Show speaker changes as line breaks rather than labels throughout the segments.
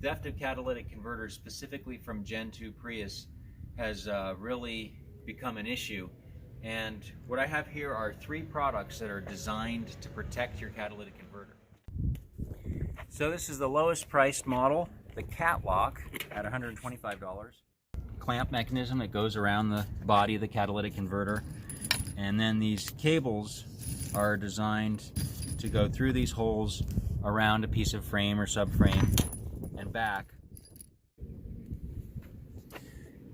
theft of catalytic converters, specifically from Gen 2 Prius, has really become an issue. And what I have here are 3 products that are designed to protect your catalytic converter. So this is the lowest priced model, the Catwalk, at $125. Clamp mechanism that goes around the body of the catalytic converter. And then these cables are designed to go through these holes around a piece of frame or subframe and back.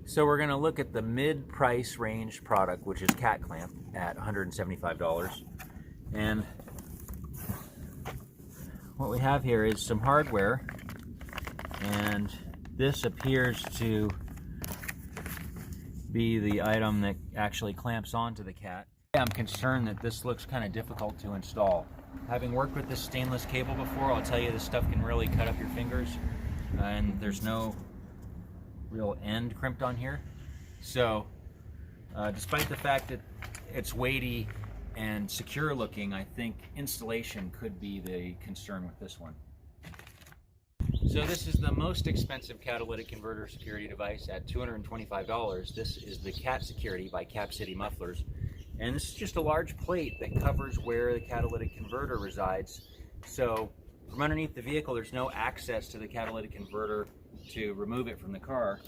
So we're going to look at the mid-price range product, which is Cat Clamp at $175. And what we have here is some hardware, and this appears to be the item that actually clamps onto the cat. I'm concerned that this looks kind of difficult to install. Having worked with this stainless cable before, I'll tell you this stuff can really cut up your fingers, and there's no real end crimped on here. So despite the fact that it's weighty and secure looking, I think installation could be the concern with this one. So this is the most expensive catalytic converter security device at $225. This is the Cat Security by Cap City Mufflers. And this is just a large plate that covers where the catalytic converter resides. So from underneath the vehicle, there's no access to the catalytic converter to remove it from the car.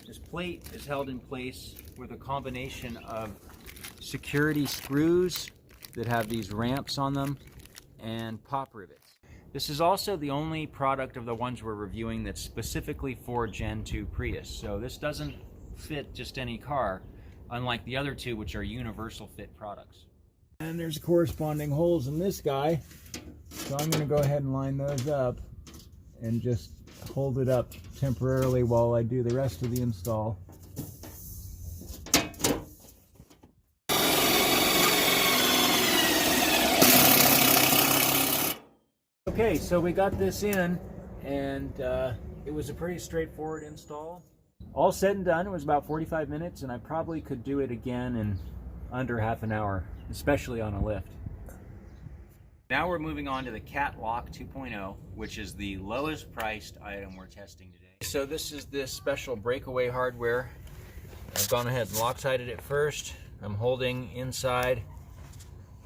This plate is held in place with a combination of security screws that have these ramps on them and pop rivets. This is also the only product of the ones we're reviewing that's specifically for Gen 2 Prius. So this doesn't fit just any car, unlike the other 2, which are universal fit products.
And there's corresponding holes in this guy. So I'm going to go ahead and line those up and just hold it up temporarily while I do the rest of the install. Okay, so we got this in, and it was a pretty straightforward install. All said and done, it was about 45 minutes, and I probably could do it again in under half an hour, especially on a lift.
Now we're moving on to the Catwalk 2.0, which is the lowest priced item we're testing today. So this is this special breakaway hardware. I've gone ahead and Loctited it first. I'm holding inside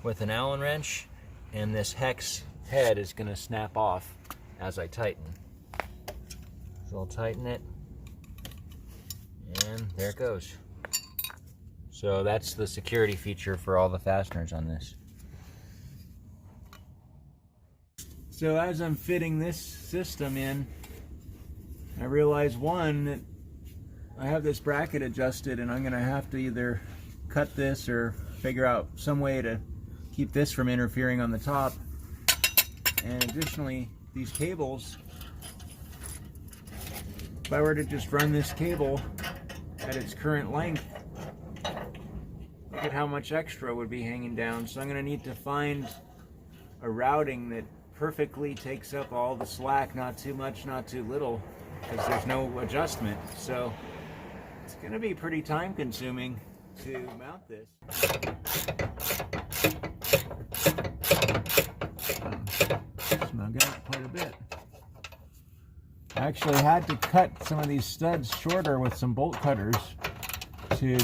with an Allen wrench, and this hex head is going to snap off as I tighten. So I'll tighten it, and there it goes. So that's the security feature for all the fasteners on this.
So as I'm fitting this system in, I realize, one, that I have this bracket adjusted, and I'm going to have to either cut this or figure out some way to keep this from interfering on the top. And additionally, these cables, if I were to just run this cable at its current length, look at how much extra would be hanging down. So I'm going to need to find a routing that perfectly takes up all the slack, not too much, not too little, because there's no adjustment. So it's going to be pretty time consuming to mount this. Snug out quite a bit. I actually had to cut some of these studs shorter with some bolt cutters to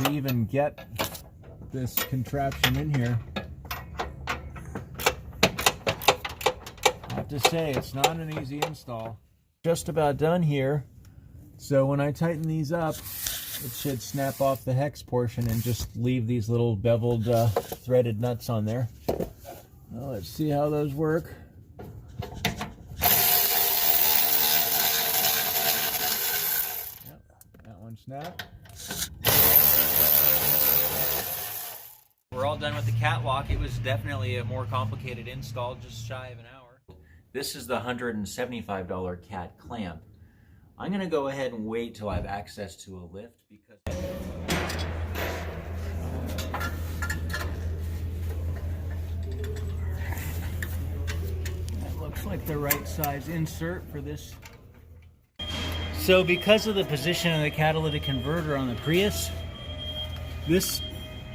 even get this contraption in here. I have to say, it's not an easy install. Just about done here. So when I tighten these up, it should snap off the hex portion and just leave these little beveled threaded nuts on there. Well, let's see how those work. Yep, that one snapped.
We're all done with the Catwalk. It was definitely a more complicated install, just shy of an hour. This is the $175 Cat Clamp. I'm going to go ahead and wait till I have access to a lift, because
That looks like the right size insert for this.
So because of the position of the catalytic converter on the Prius,
This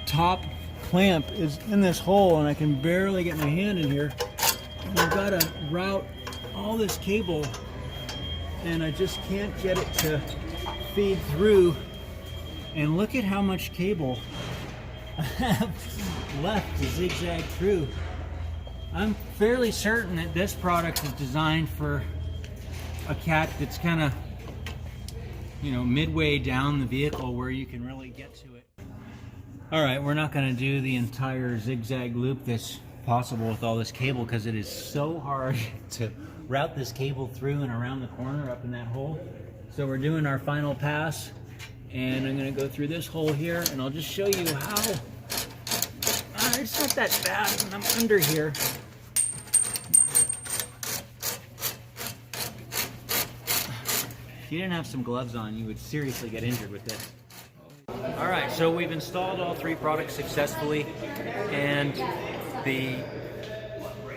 top clamp is in this hole, and I can barely get my hand in here. And I've got to route all this cable and I just can't get it to feed through. And look at how much cable I have left to zigzag through. I'm fairly certain that this product is designed for a cat that's kind of, you know, midway down the vehicle where you can really get to it. All right, we're not going to do the entire zigzag loop that's possible with all this cable because it is so hard to route this cable through and around the corner up in that hole. So we're doing our final pass, and I'm going to go through this hole here, and I'll just show you how. It's not that bad when I'm under here. If you didn't have some gloves on, you would seriously get injured with this. All right, so we've installed all three products successfully, and the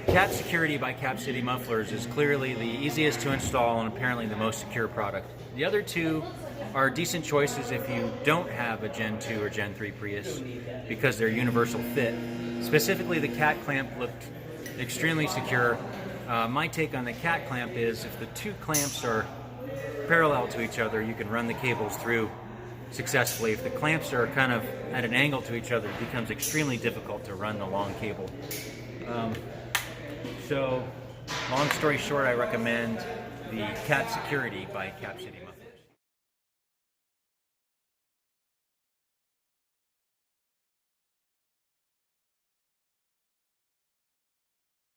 Cat Security by Cap City Mufflers is clearly the easiest to install and apparently the most secure product. The other two are decent choices if you don't have a Gen 2 or Gen 3 Prius because they're universal fit. Specifically, the Cat clamp looked extremely secure. My take on the Cat clamp is if the two clamps are parallel to each other, you can run the cables through successfully. If the clamps are kind of at an angle to each other, it becomes extremely difficult to run the long cable. So, long story short, I recommend the Cat Security by Cap City Mufflers.